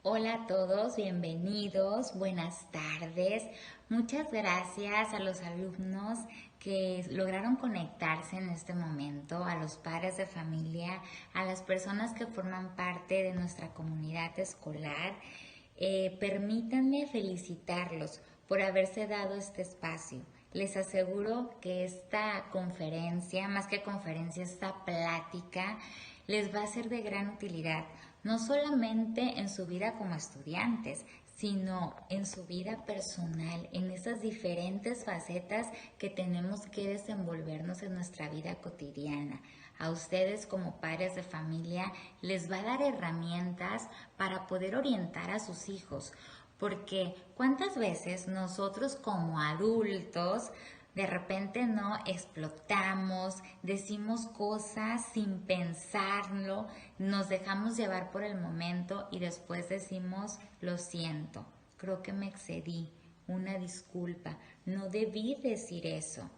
Hola a todos, bienvenidos, buenas tardes. Muchas gracias a los alumnos que lograron conectarse en este momento, a los padres de familia, a las personas que forman parte de nuestra comunidad escolar. Permítanme felicitarlos por haberse dado este espacio. Les aseguro que esta conferencia, más que conferencia, esta plática, les va a ser de gran utilidad, no solamente en su vida como estudiantes, sino en su vida personal, en esas diferentes facetas que tenemos que desenvolvernos en nuestra vida cotidiana. A ustedes como padres de familia les va a dar herramientas para poder orientar a sus hijos, porque ¿cuántas veces nosotros como adultos de repente no explotamos, decimos cosas sin pensarlo, nos dejamos llevar por el momento y después decimos, lo siento, creo que me excedí, una disculpa, no debí decir eso?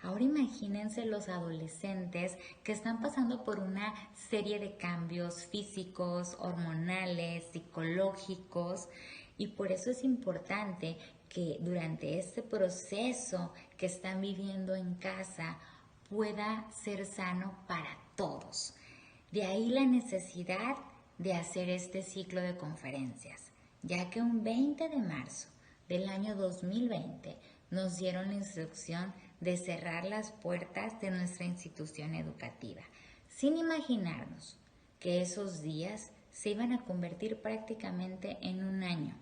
Ahora imagínense los adolescentes que están pasando por una serie de cambios físicos, hormonales, psicológicos, y por eso es importante que durante este proceso que están viviendo en casa pueda ser sano para todos. De ahí la necesidad de hacer este ciclo de conferencias, ya que un 20 de marzo del año 2020 nos dieron la instrucción de cerrar las puertas de nuestra institución educativa, sin imaginarnos que esos días se iban a convertir prácticamente en un año.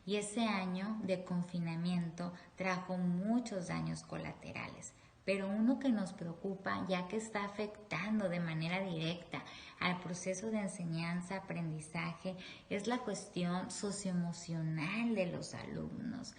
Y ese año de confinamiento trajo muchos daños colaterales, pero uno que nos preocupa ya que está afectando de manera directa al proceso de enseñanza-aprendizaje es la cuestión socioemocional de los alumnos.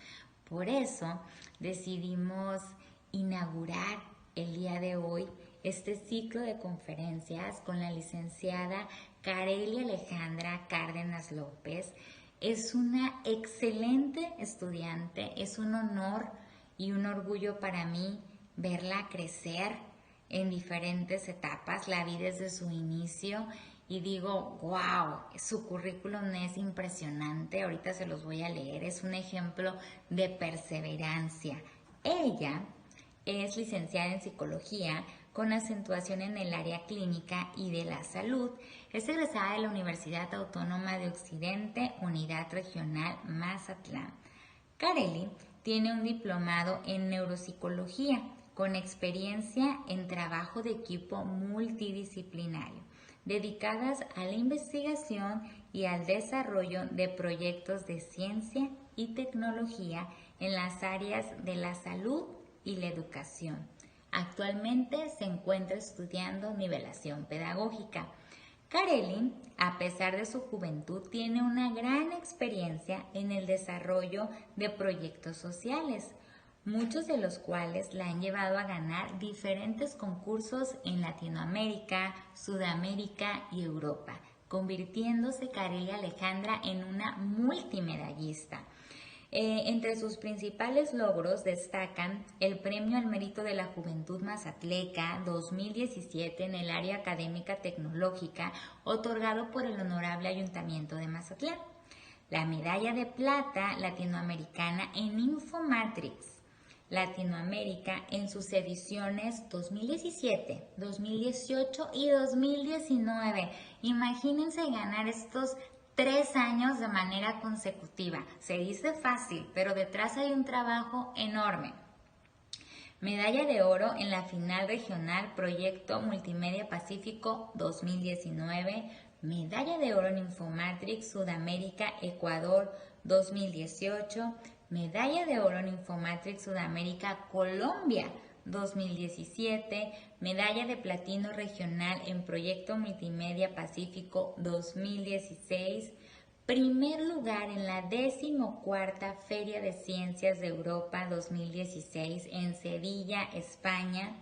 Por eso decidimos inaugurar el día de hoy este ciclo de conferencias con la licenciada Kareli Alejandra Cárdenas López. Es una excelente estudiante, es un honor y un orgullo para mí verla crecer en diferentes etapas. La vi desde su inicio y digo, wow, su currículum es impresionante. Ahorita se los voy a leer, es un ejemplo de perseverancia. Ella es licenciada en psicología con acentuación en el área clínica y de la salud. Es egresada de la Universidad Autónoma de Occidente, Unidad Regional Mazatlán. Kareli tiene un diplomado en neuropsicología con experiencia en trabajo de equipo multidisciplinario, dedicadas a la investigación y al desarrollo de proyectos de ciencia y tecnología en las áreas de la salud y la educación. Actualmente se encuentra estudiando nivelación pedagógica. Kareli, a pesar de su juventud, tiene una gran experiencia en el desarrollo de proyectos sociales, muchos de los cuales la han llevado a ganar diferentes concursos en Latinoamérica, Sudamérica y Europa, convirtiéndose Kareli Alejandra en una multimedallista. Entre sus principales logros destacan el Premio al Mérito de la Juventud Mazatleca 2017 en el área académica tecnológica, otorgado por el Honorable Ayuntamiento de Mazatlán, la Medalla de Plata Latinoamericana en Infomatrix Latinoamérica en sus ediciones 2017, 2018 y 2019. Imagínense ganar estos 3 años de manera consecutiva. Se dice fácil, pero detrás hay un trabajo enorme. Medalla de oro en la final regional Proyecto Multimedia Pacífico 2019. Medalla de oro en Infomatrix Sudamérica Ecuador 2018. Medalla de oro en Infomatrix Sudamérica Colombia 2017, medalla de platino regional en Proyecto Multimedia Pacífico 2016, primer lugar en la 14ª Feria de Ciencias de Europa 2016 en Sevilla, España,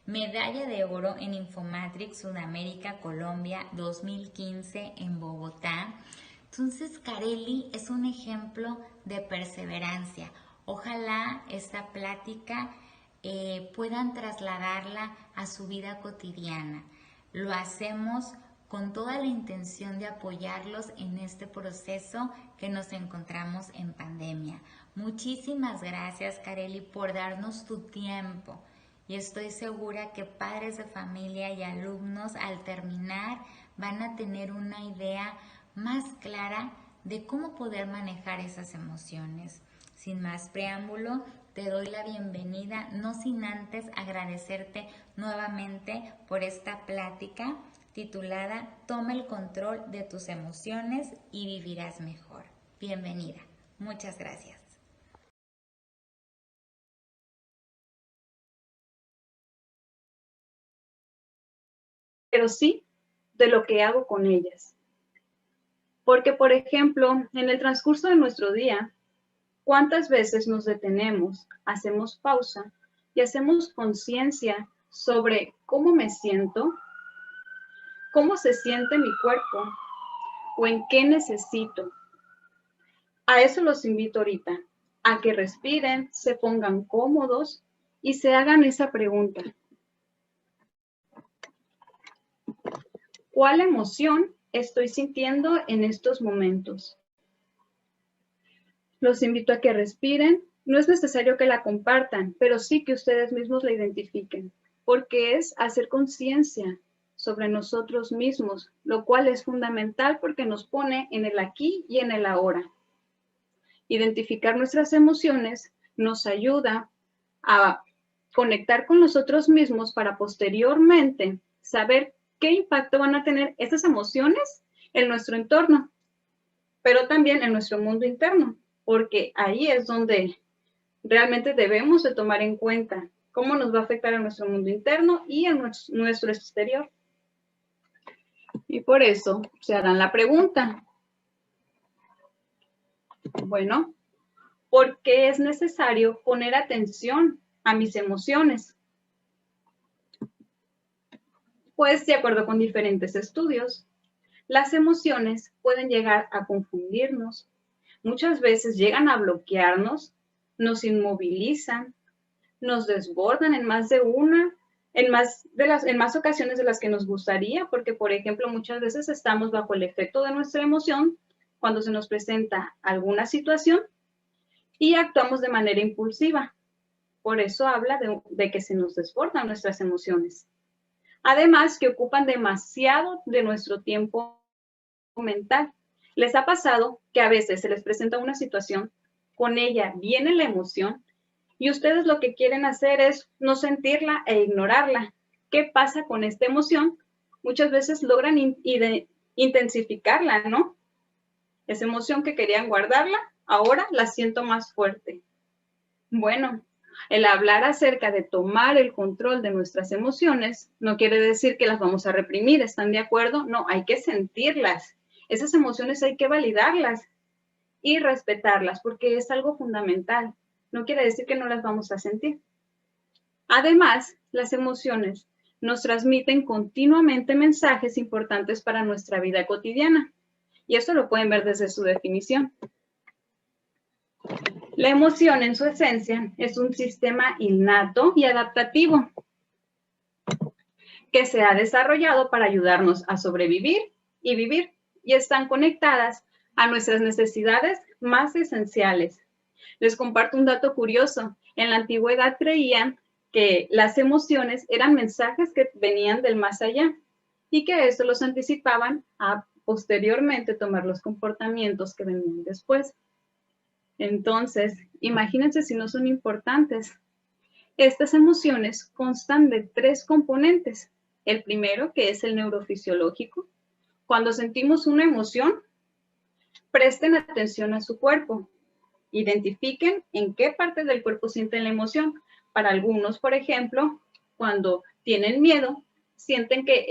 medalla de oro en Infomatrix Sudamérica Colombia 2015 en Bogotá. Entonces, Kareli es un ejemplo de perseverancia. Ojalá esta plática puedan trasladarla a su vida cotidiana. Lo hacemos con toda la intención de apoyarlos en este proceso que nos encontramos en pandemia. Muchísimas gracias, Kareli, por darnos tu tiempo. Y estoy segura que padres de familia y alumnos al terminar van a tener una idea más clara de cómo poder manejar esas emociones. Sin más preámbulo, te doy la bienvenida, no sin antes agradecerte nuevamente por esta plática titulada Toma el control de tus emociones y vivirás mejor. Bienvenida. Muchas gracias. Pero sí de lo que hago con ellas. Porque, por ejemplo, en el transcurso de nuestro día, ¿cuántas veces nos detenemos, hacemos pausa y hacemos conciencia sobre cómo me siento, cómo se siente mi cuerpo o en qué necesito? A eso los invito ahorita, a que respiren, se pongan cómodos y se hagan esa pregunta. ¿Cuál emoción estoy sintiendo en estos momentos? Los invito a que respiren. No es necesario que la compartan, pero sí que ustedes mismos la identifiquen, porque es hacer conciencia sobre nosotros mismos, lo cual es fundamental porque nos pone en el aquí y en el ahora. Identificar nuestras emociones nos ayuda a conectar con nosotros mismos para posteriormente saber qué impacto van a tener esas emociones en nuestro entorno, pero también en nuestro mundo interno, porque ahí es donde realmente debemos de tomar en cuenta cómo nos va a afectar en nuestro mundo interno y en nuestro exterior. Y por eso se harán la pregunta, bueno, ¿por qué es necesario poner atención a mis emociones? Pues de acuerdo con diferentes estudios, las emociones pueden llegar a confundirnos, muchas veces llegan a bloquearnos, nos inmovilizan, nos desbordan en más de una, en más ocasiones de las que nos gustaría, porque por ejemplo muchas veces estamos bajo el efecto de nuestra emoción cuando se nos presenta alguna situación y actuamos de manera impulsiva. Por eso habla de que se nos desbordan nuestras emociones. Además, que ocupan demasiado de nuestro tiempo mental. ¿Les ha pasado que a veces se les presenta una situación, con ella viene la emoción y ustedes lo que quieren hacer es no sentirla e ignorarla? ¿Qué pasa con esta emoción? Muchas veces logran intensificarla, ¿no? Esa emoción que querían guardarla, ahora la siento más fuerte. Bueno, el hablar acerca de tomar el control de nuestras emociones no quiere decir que las vamos a reprimir, ¿están de acuerdo? No, hay que sentirlas. Esas emociones hay que validarlas y respetarlas porque es algo fundamental. No quiere decir que no las vamos a sentir. Además, las emociones nos transmiten continuamente mensajes importantes para nuestra vida cotidiana. Y esto lo pueden ver desde su definición. La emoción en su esencia es un sistema innato y adaptativo que se ha desarrollado para ayudarnos a sobrevivir y vivir y están conectadas a nuestras necesidades más esenciales. Les comparto un dato curioso. En la antigüedad creían que las emociones eran mensajes que venían del más allá y que esto los anticipaban a posteriormente tomar los comportamientos que venían después. Entonces, imagínense si no son importantes. Estas emociones constan de 3 componentes. El primero, que es el neurofisiológico. Cuando sentimos una emoción, presten atención a su cuerpo. Identifiquen en qué parte del cuerpo sienten la emoción. Para algunos, por ejemplo, cuando tienen miedo, sienten que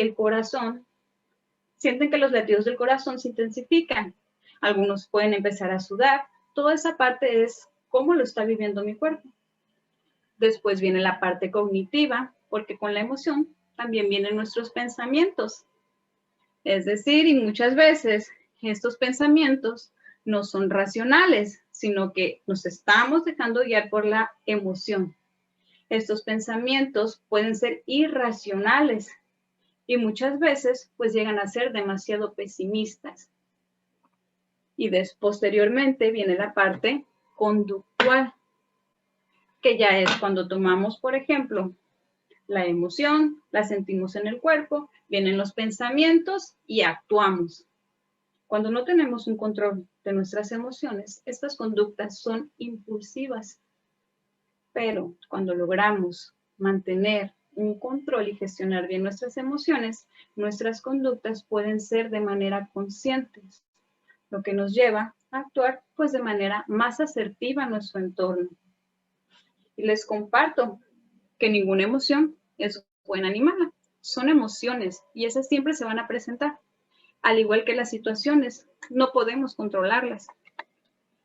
los latidos del corazón se intensifican. Algunos pueden empezar a sudar. Toda esa parte es cómo lo está viviendo mi cuerpo. Después viene la parte cognitiva, porque con la emoción también vienen nuestros pensamientos. Es decir, y muchas veces estos pensamientos no son racionales, sino que nos estamos dejando guiar por la emoción. Estos pensamientos pueden ser irracionales y muchas veces pues llegan a ser demasiado pesimistas. Y posteriormente viene la parte conductual, que ya es cuando tomamos, por ejemplo, la emoción, la sentimos en el cuerpo, vienen los pensamientos y actuamos. Cuando no tenemos un control de nuestras emociones, estas conductas son impulsivas. Pero cuando logramos mantener un control y gestionar bien nuestras emociones, nuestras conductas pueden ser de manera consciente, lo que nos lleva a actuar pues de manera más asertiva en nuestro entorno. Y les comparto que ninguna emoción es buena ni mala, son emociones y esas siempre se van a presentar. Al igual que las situaciones, no podemos controlarlas.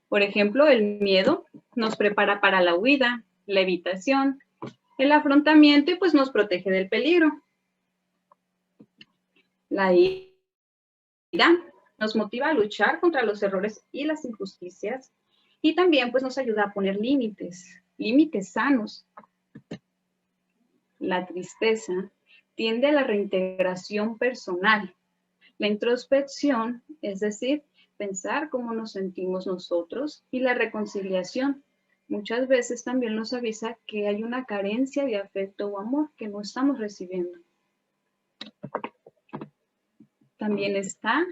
Por ejemplo, el miedo nos prepara para la huida, la evitación, el afrontamiento y pues nos protege del peligro. La ira nos motiva a luchar contra los errores y las injusticias y también pues nos ayuda a poner límites, límites sanos. La tristeza tiende a la reintegración personal. La introspección, es decir, pensar cómo nos sentimos nosotros, y la reconciliación. Muchas veces también nos avisa que hay una carencia de afecto o amor que no estamos recibiendo. También está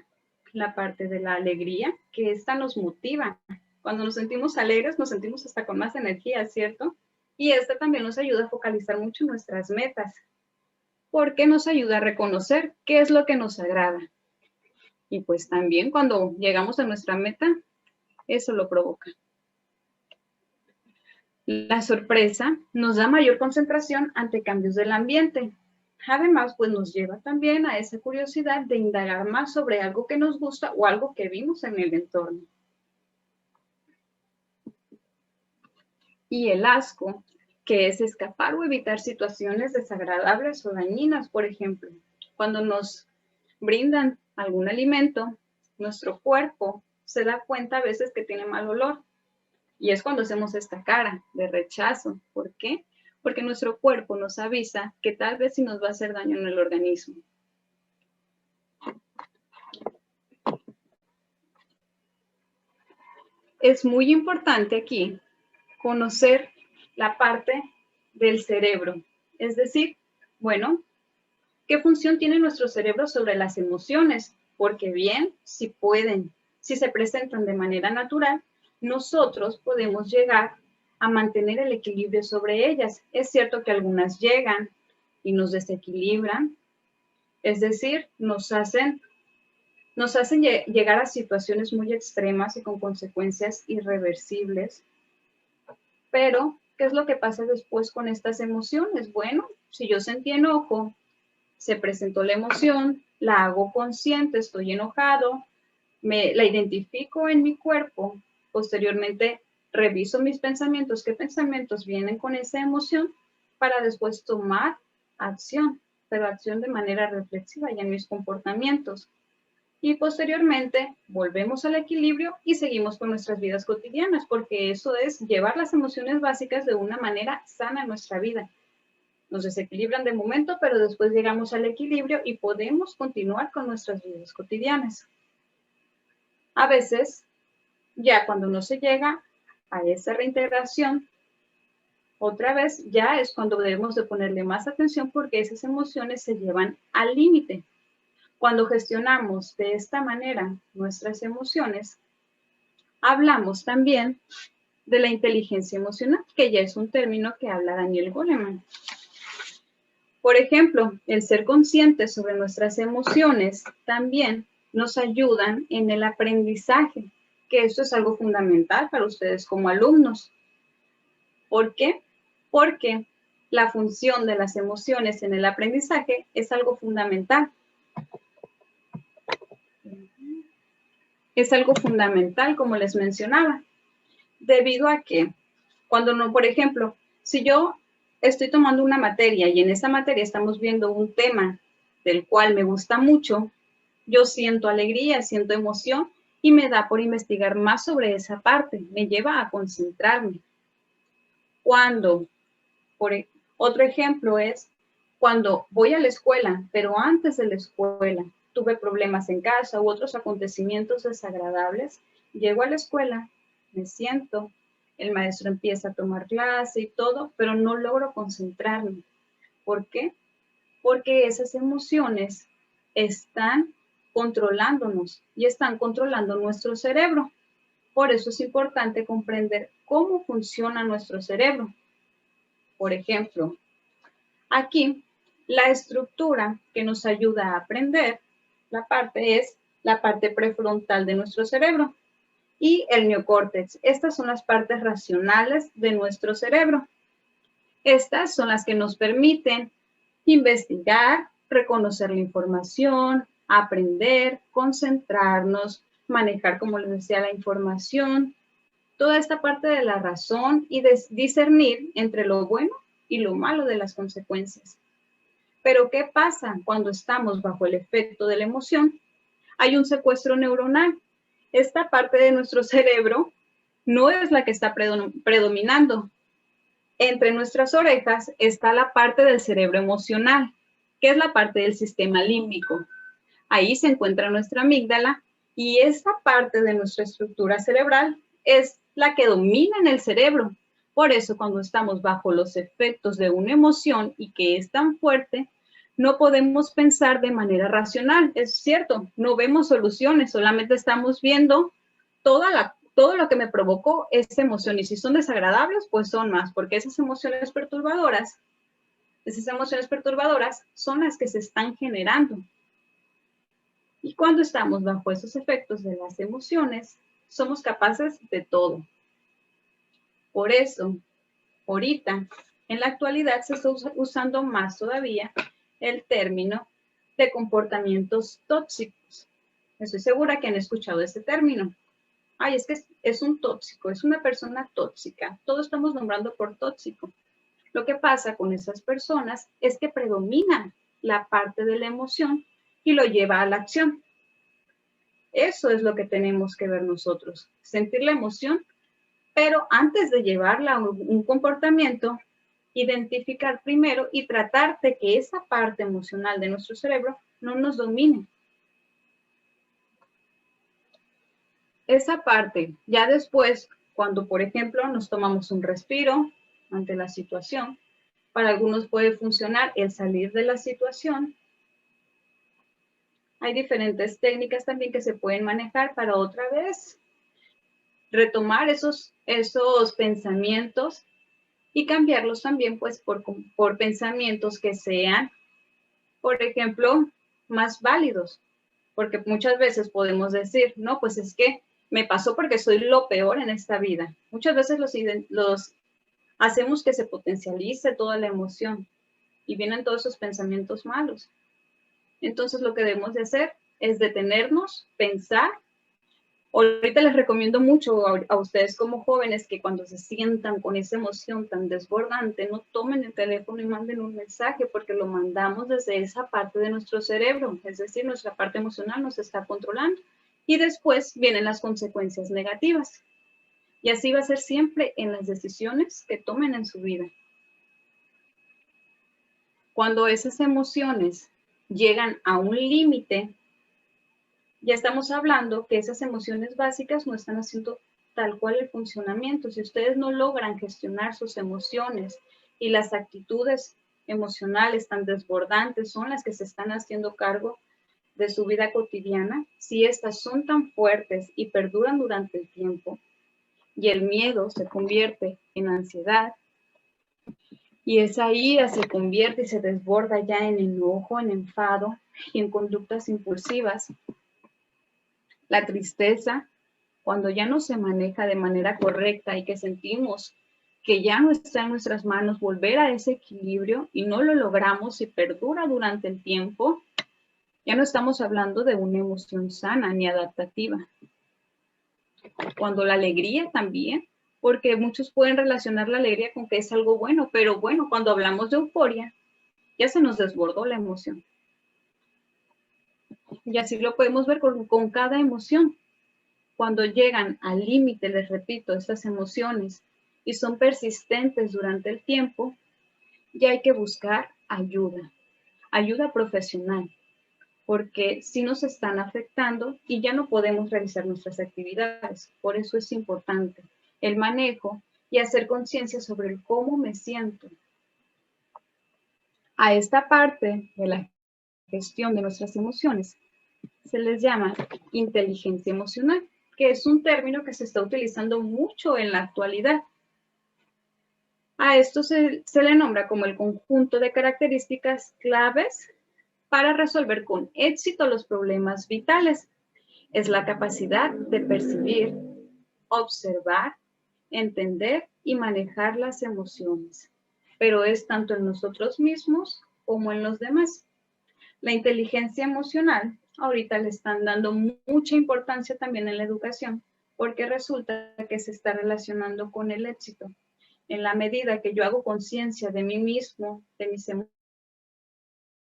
la parte de la alegría, que esta nos motiva. Cuando nos sentimos alegres, nos sentimos hasta con más energía, ¿cierto? Y esta también nos ayuda a focalizar mucho nuestras metas, porque nos ayuda a reconocer qué es lo que nos agrada. Y pues también cuando llegamos a nuestra meta, eso lo provoca. La sorpresa nos da mayor concentración ante cambios del ambiente. Además, pues nos lleva también a esa curiosidad de indagar más sobre algo que nos gusta o algo que vimos en el entorno. Y el asco, que es escapar o evitar situaciones desagradables o dañinas, por ejemplo. Cuando nos brindan algún alimento, nuestro cuerpo se da cuenta a veces que tiene mal olor. Y es cuando hacemos esta cara de rechazo. ¿Por qué? Porque nuestro cuerpo nos avisa que tal vez sí nos va a hacer daño en el organismo. Es muy importante aquí conocer la parte del cerebro. Es decir, bueno, ¿qué función tiene nuestro cerebro sobre las emociones? Porque bien, si pueden, si se presentan de manera natural, nosotros podemos llegar a mantener el equilibrio sobre ellas. Es cierto que algunas llegan y nos desequilibran, es decir, nos hacen llegar a situaciones muy extremas y con consecuencias irreversibles. Pero, ¿qué es lo que pasa después con estas emociones? Bueno, si yo sentí enojo, se presentó la emoción, la hago consciente, estoy enojado, la identifico en mi cuerpo, posteriormente reviso mis pensamientos, qué pensamientos vienen con esa emoción para después tomar acción, pero acción de manera reflexiva y en mis comportamientos. Y posteriormente volvemos al equilibrio y seguimos con nuestras vidas cotidianas, porque eso es llevar las emociones básicas de una manera sana en nuestra vida. Nos desequilibran de momento, pero después llegamos al equilibrio y podemos continuar con nuestras vidas cotidianas. A veces, ya cuando no se llega a esa reintegración, otra vez ya es cuando debemos de ponerle más atención porque esas emociones se llevan al límite. Cuando gestionamos de esta manera nuestras emociones, hablamos también de la inteligencia emocional, que ya es un término que habla Daniel Goleman. Por ejemplo, el ser conscientes sobre nuestras emociones también nos ayudan en el aprendizaje, que esto es algo fundamental para ustedes como alumnos. ¿Por qué? Porque la función de las emociones en el aprendizaje es algo fundamental. Es algo fundamental, como les mencionaba, debido a que cuando no, por ejemplo, si yo estoy tomando una materia y en esa materia estamos viendo un tema del cual me gusta mucho, yo siento alegría, siento emoción y me da por investigar más sobre esa parte, me lleva a concentrarme. Cuando, otro ejemplo es Cuando voy a la escuela, pero antes de la escuela tuve problemas en casa u otros acontecimientos desagradables, llego a la escuela, me siento, el maestro empieza a tomar clase y todo, pero no logro concentrarme. ¿Por qué? Porque esas emociones están controlándonos y están controlando nuestro cerebro. Por eso es importante comprender cómo funciona nuestro cerebro. Por ejemplo, aquí la estructura que nos ayuda a aprender, es la parte prefrontal de nuestro cerebro y el neocórtex. Estas son las partes racionales de nuestro cerebro. Estas son las que nos permiten investigar, reconocer la información, aprender, concentrarnos, manejar, como les decía, la información, toda esta parte de la razón y de discernir entre lo bueno y lo malo de las consecuencias. Pero ¿qué pasa cuando estamos bajo el efecto de la emoción? Hay un secuestro neuronal. Esta parte de nuestro cerebro no es la que está predominando. Entre nuestras orejas está la parte del cerebro emocional, que es la parte del sistema límbico. Ahí se encuentra nuestra amígdala y esta parte de nuestra estructura cerebral es la que domina en el cerebro. Por eso, cuando estamos bajo los efectos de una emoción y que es tan fuerte, no podemos pensar de manera racional. Es cierto, no vemos soluciones, solamente estamos viendo todo lo que me provocó esa emoción. Y si son desagradables, pues son más, porque esas emociones perturbadoras son las que se están generando. Y cuando estamos bajo esos efectos de las emociones, somos capaces de todo. Por eso, ahorita, en la actualidad, se está usando más todavía el término de comportamientos tóxicos. Estoy segura que han escuchado ese término. Ay, es que es un tóxico, es una persona tóxica. Todos estamos nombrando por tóxico. Lo que pasa con esas personas es que predomina la parte de la emoción y lo lleva a la acción. Eso es lo que tenemos que ver nosotros, sentir la emoción, pero antes de llevarla a un comportamiento, identificar primero y tratar de que esa parte emocional de nuestro cerebro no nos domine. Esa parte, ya después, cuando por ejemplo nos tomamos un respiro ante la situación, para algunos puede funcionar el salir de la situación. Hay diferentes técnicas también que se pueden manejar para otra vez retomar esos pensamientos y cambiarlos también pues por pensamientos que sean, por ejemplo, más válidos. Porque muchas veces podemos decir, no, pues es que me pasó porque soy lo peor en esta vida. Muchas veces los hacemos que se potencialice toda la emoción y vienen todos esos pensamientos malos. Entonces lo que debemos de hacer es detenernos, pensar. Ahorita les recomiendo mucho a ustedes como jóvenes que cuando se sientan con esa emoción tan desbordante, no tomen el teléfono y manden un mensaje porque lo mandamos desde esa parte de nuestro cerebro, es decir, nuestra parte emocional nos está controlando y después vienen las consecuencias negativas. Y así va a ser siempre en las decisiones que tomen en su vida. Cuando esas emociones llegan a un límite, ya estamos hablando que esas emociones básicas no están haciendo tal cual el funcionamiento. Si ustedes no logran gestionar sus emociones y las actitudes emocionales tan desbordantes son las que se están haciendo cargo de su vida cotidiana, si estas son tan fuertes y perduran durante el tiempo y el miedo se convierte en ansiedad y esa ira se convierte y se desborda ya en enojo, en enfado y en conductas impulsivas, la tristeza, cuando ya no se maneja de manera correcta y que sentimos que ya no está en nuestras manos volver a ese equilibrio y no lo logramos y perdura durante el tiempo, ya no estamos hablando de una emoción sana ni adaptativa. Cuando la alegría también, porque muchos pueden relacionar la alegría con que es algo bueno, pero bueno, cuando hablamos de euforia, ya se nos desbordó la emoción. Y así lo podemos ver con cada emoción. Cuando llegan al límite, les repito, estas emociones y son persistentes durante el tiempo, ya hay que buscar ayuda, ayuda profesional, porque sí nos están afectando y ya no podemos realizar nuestras actividades. Por eso es importante el manejo y hacer conciencia sobre el cómo me siento. A esta parte de la gestión de nuestras emociones se les llama inteligencia emocional, que es un término que se está utilizando mucho en la actualidad. A esto se le nombra como el conjunto de características claves para resolver con éxito los problemas vitales. Es la capacidad de percibir, observar, entender y manejar las emociones, pero es tanto en nosotros mismos como en los demás. La inteligencia emocional ahorita le están dando mucha importancia también en la educación, porque resulta que se está relacionando con el éxito. En la medida que yo hago conciencia de mí mismo, de mis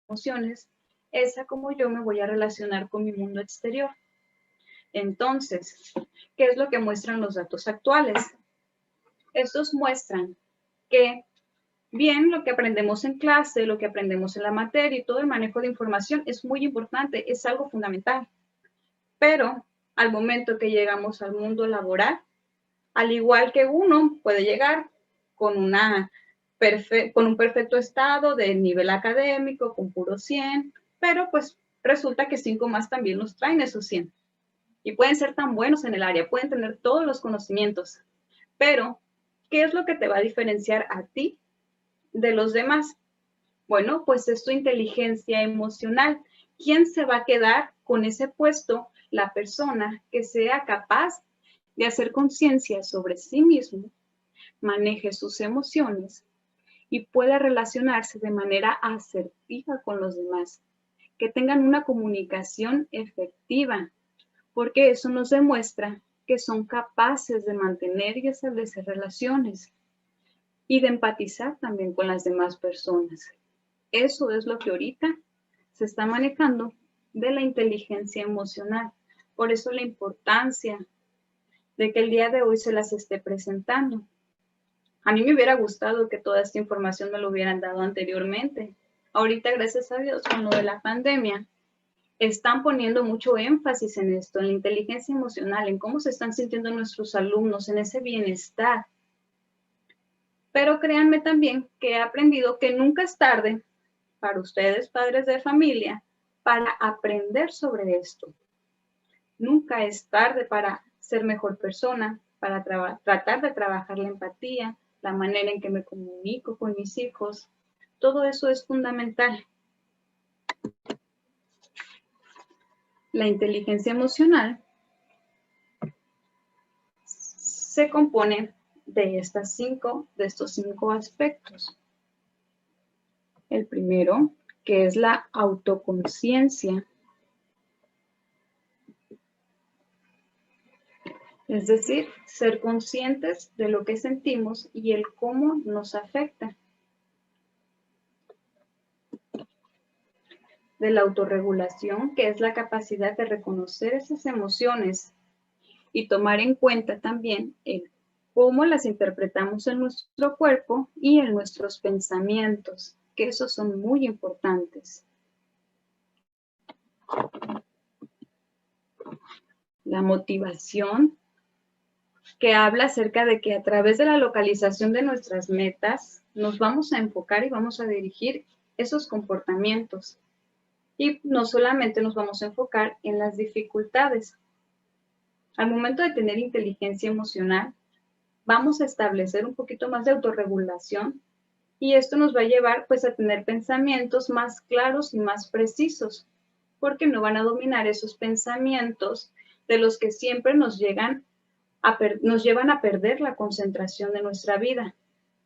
emociones, es a cómo yo me voy a relacionar con mi mundo exterior. Entonces, ¿qué es lo que muestran los datos actuales? Estos muestran que bien, lo que aprendemos en clase, lo que aprendemos en la materia y todo el manejo de información es muy importante, es algo fundamental. Pero al momento que llegamos al mundo laboral, al igual que uno puede llegar con, con un perfecto estado de nivel académico, con puro 100, pero pues resulta que 5 más también nos traen esos 100. Y pueden ser tan buenos en el área, pueden tener todos los conocimientos, pero ¿qué es lo que te va a diferenciar a ti de los demás? Bueno, pues es tu inteligencia emocional. ¿Quién se va a quedar con ese puesto? La persona que sea capaz de hacer conciencia sobre sí mismo, maneje sus emociones y pueda relacionarse de manera asertiva con los demás, que tengan una comunicación efectiva, porque eso nos demuestra que son capaces de mantener y establecer relaciones y de empatizar también con las demás personas. Eso es lo que ahorita se está manejando de la inteligencia emocional. Por eso la importancia de que el día de hoy se las esté presentando. A mí me hubiera gustado que toda esta información me lo hubieran dado anteriormente. Ahorita, gracias a Dios, con lo de la pandemia, están poniendo mucho énfasis en esto, en la inteligencia emocional, en cómo se están sintiendo nuestros alumnos, en ese bienestar. Pero créanme también que he aprendido que nunca es tarde para ustedes, padres de familia, para aprender sobre esto. Nunca es tarde para ser mejor persona, para tratar de trabajar la empatía, la manera en que me comunico con mis hijos. Todo eso es fundamental. La inteligencia emocional se compone de estos 5 aspectos. El primero, que es la autoconciencia. Es decir, ser conscientes de lo que sentimos y el cómo nos afecta. De la autorregulación, que es la capacidad de reconocer esas emociones y tomar en cuenta también el cómo las interpretamos en nuestro cuerpo y en nuestros pensamientos, que esos son muy importantes. La motivación, que habla acerca de que a través de la localización de nuestras metas nos vamos a enfocar y vamos a dirigir esos comportamientos. Y no solamente nos vamos a enfocar en las dificultades. Al momento de tener inteligencia emocional, vamos a establecer un poquito más de autorregulación y esto nos va a llevar pues a tener pensamientos más claros y más precisos, porque no van a dominar esos pensamientos de los que siempre nos llevan a perder la concentración de nuestra vida.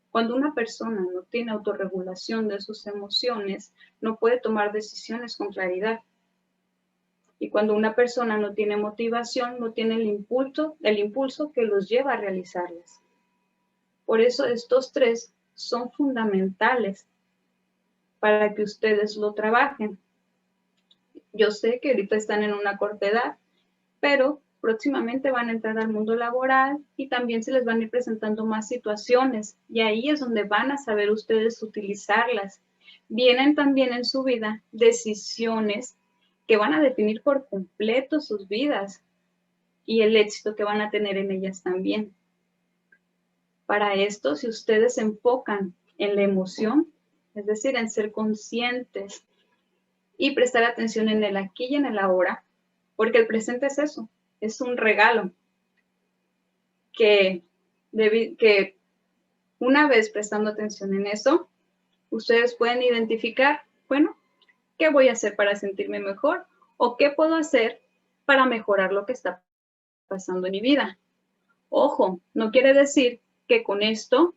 Cuando una persona no tiene autorregulación de sus emociones, no puede tomar decisiones con claridad. Y cuando una persona no tiene motivación, no tiene el impulso que los lleva a realizarlas. Por eso estos 3 son fundamentales para que ustedes lo trabajen. Yo sé que ahorita están en una corta edad, pero próximamente van a entrar al mundo laboral y también se les van a ir presentando más situaciones y ahí es donde van a saber ustedes utilizarlas. vienen también en su vida decisiones que van a definir por completo sus vidas y el éxito que van a tener en ellas también. Para esto, si ustedes se enfocan en la emoción, es decir, en ser conscientes y prestar atención en el aquí y en el ahora, porque el presente es eso, es un regalo que una vez prestando atención en eso, ustedes pueden identificar, bueno, ¿qué voy a hacer para sentirme mejor? ¿O qué puedo hacer para mejorar lo que está pasando en mi vida? Ojo, no quiere decir que con esto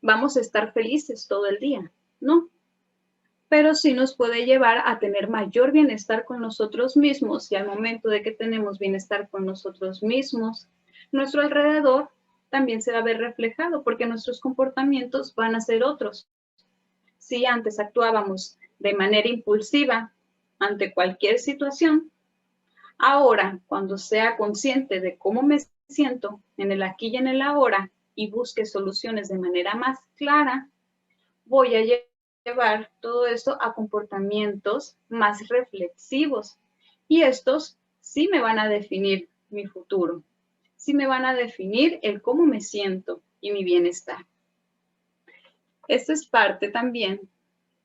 vamos a estar felices todo el día, no. Pero sí nos puede llevar a tener mayor bienestar con nosotros mismos y al momento de que tenemos bienestar con nosotros mismos, nuestro alrededor también se va a ver reflejado porque nuestros comportamientos van a ser otros. Si antes actuábamos de manera impulsiva ante cualquier situación, ahora cuando sea consciente de cómo me siento en el aquí y en el ahora y busque soluciones de manera más clara, voy a llevar todo esto a comportamientos más reflexivos. Y estos sí me van a definir mi futuro, sí me van a definir el cómo me siento y mi bienestar. Esto es parte también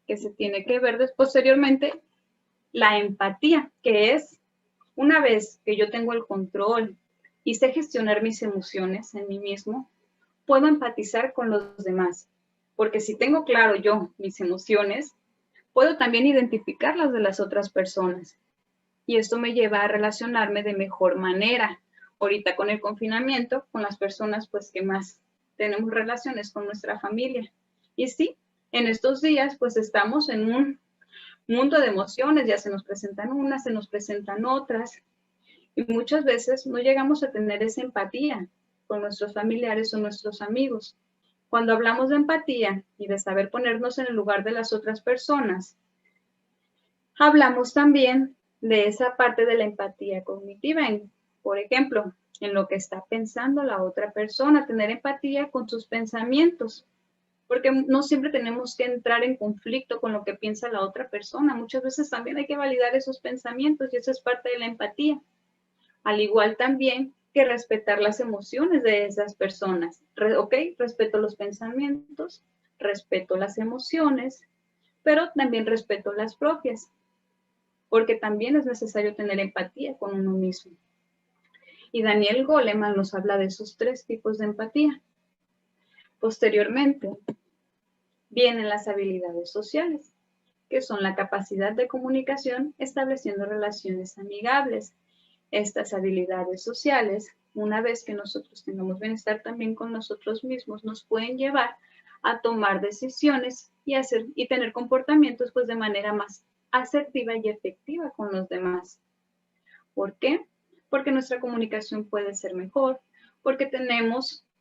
que se tiene que ver posteriormente, la empatía, que es una vez que yo tengo el control y sé gestionar mis emociones en mí mismo, puedo empatizar con los demás. Porque si tengo claro yo mis emociones, puedo también identificar las de las otras personas. Y esto me lleva a relacionarme de mejor manera. Ahorita con el confinamiento, con las personas pues que más tenemos relaciones con nuestra familia. Y sí, en estos días pues estamos en un mundo de emociones, ya se nos presentan unas, se nos presentan otras. Y muchas veces no llegamos a tener esa empatía con nuestros familiares o nuestros amigos. Cuando hablamos de empatía y de saber ponernos en el lugar de las otras personas, hablamos también de esa parte de la empatía cognitiva, por ejemplo, en lo que está pensando la otra persona, tener empatía con sus pensamientos, porque no siempre tenemos que entrar en conflicto con lo que piensa la otra persona, muchas veces también hay que validar esos pensamientos y eso es parte de la empatía, al igual también que respetar las emociones de esas personas. Ok, respeto los pensamientos, respeto las emociones, pero también respeto las propias, porque también es necesario tener empatía con uno mismo. Y Daniel Goleman nos habla de esos 3 tipos de empatía. Posteriormente, vienen las habilidades sociales, que son la capacidad de comunicación estableciendo relaciones amigables. Estas habilidades sociales, una vez que nosotros tengamos bienestar también con nosotros mismos, nos pueden llevar a tomar decisiones y tener comportamientos pues de manera más asertiva y efectiva con los demás. ¿Por qué? Porque nuestra comunicación puede ser mejor, porque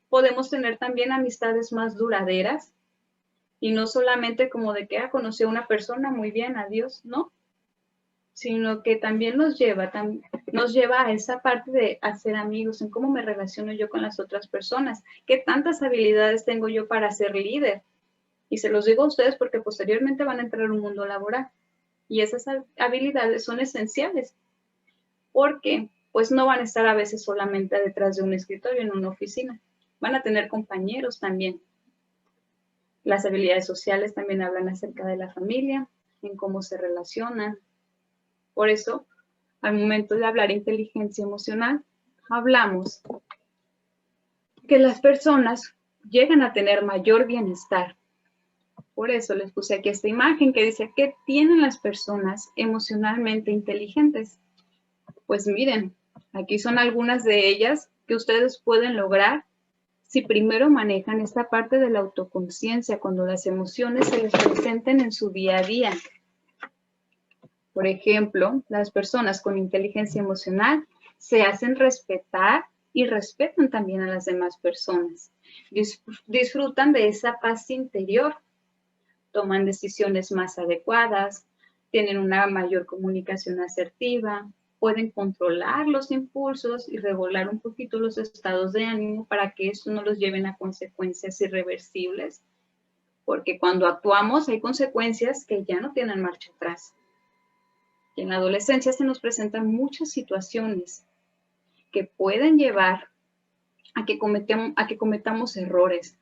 podemos tener también amistades más duraderas y no solamente como de que conocí a una persona, muy bien, adiós, ¿no? Sino que también nos lleva a esa parte de hacer amigos, en cómo me relaciono yo con las otras personas, qué tantas habilidades tengo yo para ser líder. Y se los digo a ustedes porque posteriormente van a entrar a un mundo laboral. Y esas habilidades son esenciales porque pues no van a estar a veces solamente detrás de un escritorio en una oficina. Van a tener compañeros también. Las habilidades sociales también hablan acerca de la familia, en cómo se relacionan. Por eso, al momento de hablar inteligencia emocional, hablamos que las personas llegan a tener mayor bienestar. Por eso les puse aquí esta imagen que dice, ¿qué tienen las personas emocionalmente inteligentes? Pues miren, aquí son algunas de ellas que ustedes pueden lograr si primero manejan esta parte de la autoconciencia, cuando las emociones se les presenten en su día a día. Por ejemplo, las personas con inteligencia emocional se hacen respetar y respetan también a las demás personas. Disfrutan de esa paz interior, toman decisiones más adecuadas, tienen una mayor comunicación asertiva, pueden controlar los impulsos y regular un poquito los estados de ánimo para que esto no los lleven a consecuencias irreversibles. porque cuando actuamos hay consecuencias que ya no tienen marcha atrás. Y en la adolescencia se nos presentan muchas situaciones que pueden llevar a que cometamos errores.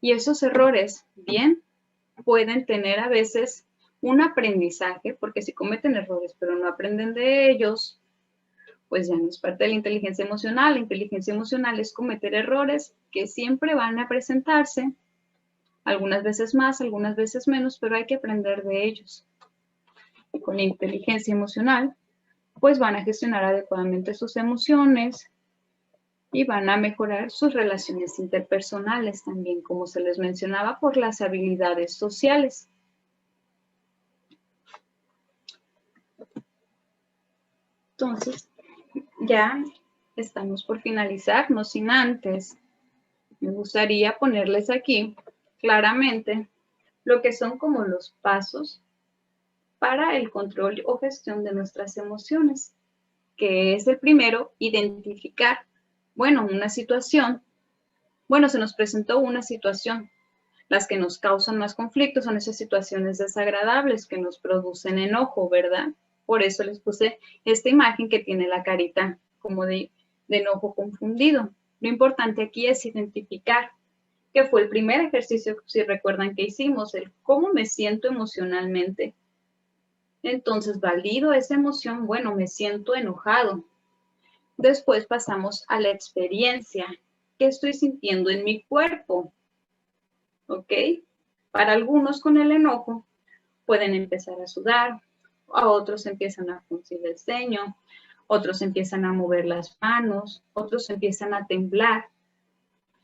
Y esos errores, bien, pueden tener a veces un aprendizaje, porque si cometen errores pero no aprenden de ellos, pues ya no es parte de la inteligencia emocional. La inteligencia emocional es cometer errores que siempre van a presentarse, algunas veces más, algunas veces menos, pero hay que aprender de ellos. Y con la inteligencia emocional, pues van a gestionar adecuadamente sus emociones y van a mejorar sus relaciones interpersonales también, como se les mencionaba, por las habilidades sociales. Entonces, ya estamos por finalizar, no sin antes. Me gustaría ponerles aquí claramente lo que son como los pasos para el control o gestión de nuestras emociones, que es el primero, identificar, bueno, una situación, bueno, se nos presentó una situación. Las que nos causan más conflictos son esas situaciones desagradables que nos producen enojo, ¿verdad? Por eso les puse esta imagen que tiene la carita como de enojo confundido. Lo importante aquí es identificar, que fue el primer ejercicio, si recuerdan que hicimos, el cómo me siento emocionalmente. Entonces, valido esa emoción, bueno, me siento enojado. Después pasamos a la experiencia. ¿Qué estoy sintiendo en mi cuerpo? ¿Ok? Para algunos con el enojo pueden empezar a sudar, a otros empiezan a fruncir el ceño, otros empiezan a mover las manos, otros empiezan a temblar.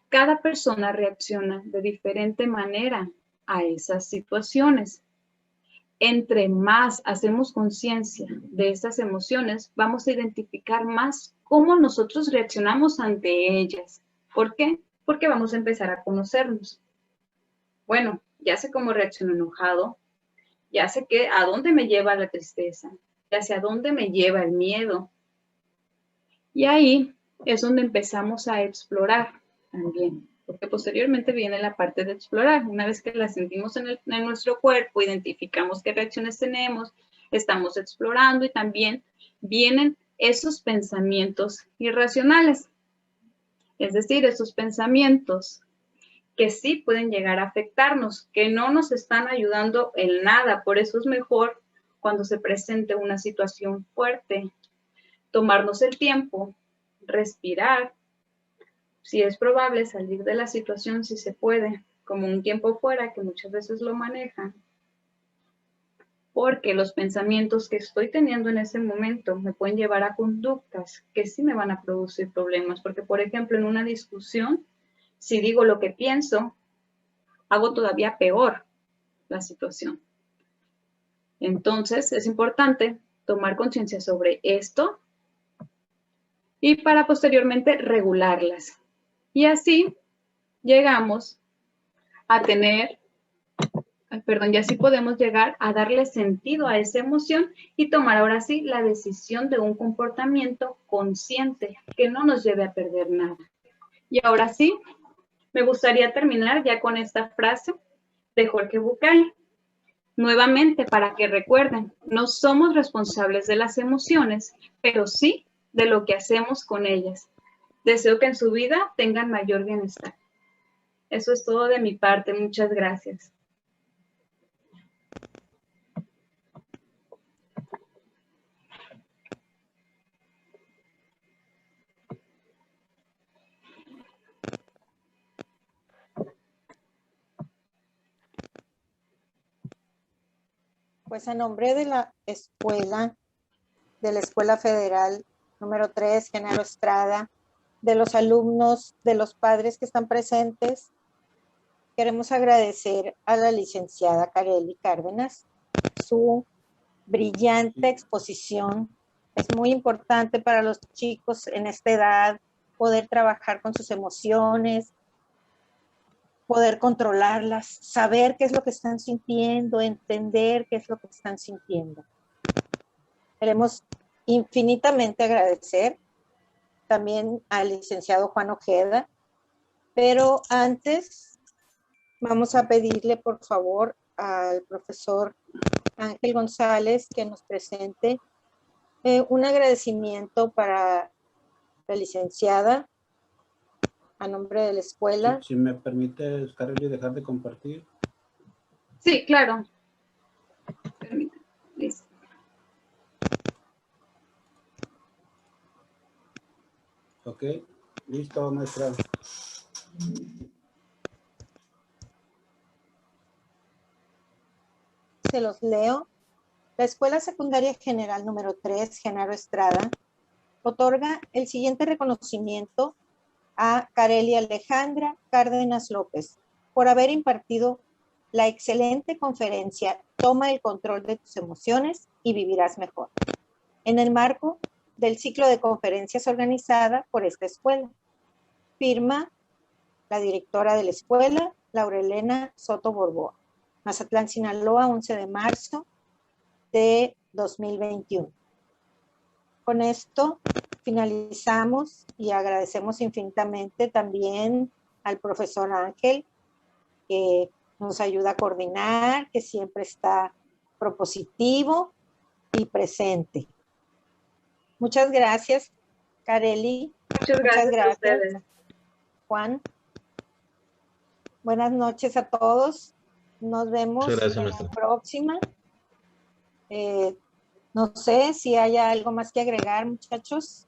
Cada persona reacciona de diferente manera a esas situaciones. Entre más hacemos conciencia de esas emociones, vamos a identificar más cómo nosotros reaccionamos ante ellas. ¿Por qué? Porque vamos a empezar a conocernos. Bueno, ya sé cómo reacciono enojado, ya sé a dónde me lleva la tristeza, ya sé a dónde me lleva el miedo. Y ahí es donde empezamos a explorar también, porque posteriormente viene la parte de explorar. Una vez que la sentimos en nuestro cuerpo, identificamos qué reacciones tenemos, estamos explorando y también vienen esos pensamientos irracionales, es decir, esos pensamientos que sí pueden llegar a afectarnos, que no nos están ayudando en nada. Por eso es mejor cuando se presente una situación fuerte, tomarnos el tiempo, respirar. Si es probable salir de la situación, si se puede, como un tiempo fuera, que muchas veces lo manejan, porque los pensamientos que estoy teniendo en ese momento me pueden llevar a conductas que sí me van a producir problemas, porque por ejemplo en una discusión, si digo lo que pienso, hago todavía peor la situación. Entonces, es importante tomar conciencia sobre esto y para posteriormente regularlas. Y así llegamos a tener, perdón, y así podemos llegar a darle sentido a esa emoción y tomar ahora sí la decisión de un comportamiento consciente que no nos lleve a perder nada. Y ahora sí, me gustaría terminar ya con esta frase de Jorge Bucay. Nuevamente, para que recuerden, no somos responsables de las emociones, pero sí de lo que hacemos con ellas. Deseo que en su vida tengan mayor bienestar. Eso es todo de mi parte. Muchas gracias. Pues a nombre de la Escuela Federal número 3, Genaro Estrada, de los alumnos, de los padres que están presentes, queremos agradecer a la licenciada Kareli Cárdenas su brillante exposición. Es muy importante para los chicos en esta edad poder trabajar con sus emociones, poder controlarlas, saber qué es lo que están sintiendo, entender qué es lo que están sintiendo. Queremos infinitamente agradecer también al licenciado Juan Ojeda, pero antes Vamos a pedirle, por favor, al profesor Ángel González que nos presente un agradecimiento para la licenciada a nombre de la escuela. Si me permite, Carly, dejar de compartir. Sí, claro. Permítame. Listo. Ok, listo, maestra. Se los leo. La Escuela Secundaria General número 3, Genaro Estrada, otorga el siguiente reconocimiento a Carely Alejandra Cárdenas López por haber impartido la excelente conferencia Toma el control de tus emociones y vivirás mejor, en el marco del ciclo de conferencias organizada por esta escuela. Firma la directora de la escuela, Laura Elena Soto Borboa. Mazatlán, Sinaloa, 11 de marzo de 2021. Con esto finalizamos y agradecemos infinitamente también al profesor Ángel, que nos ayuda a coordinar, que siempre está propositivo y presente. Muchas gracias, Carely. Muchas gracias a ustedes. Juan. Buenas noches a todos. Nos vemos en la próxima. No sé si haya algo más que agregar, muchachos.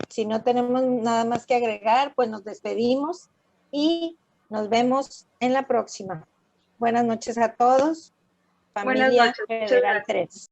Si no tenemos nada más que agregar, pues nos despedimos y nos vemos en la próxima. Buenas noches a todos. Familia Federal 3.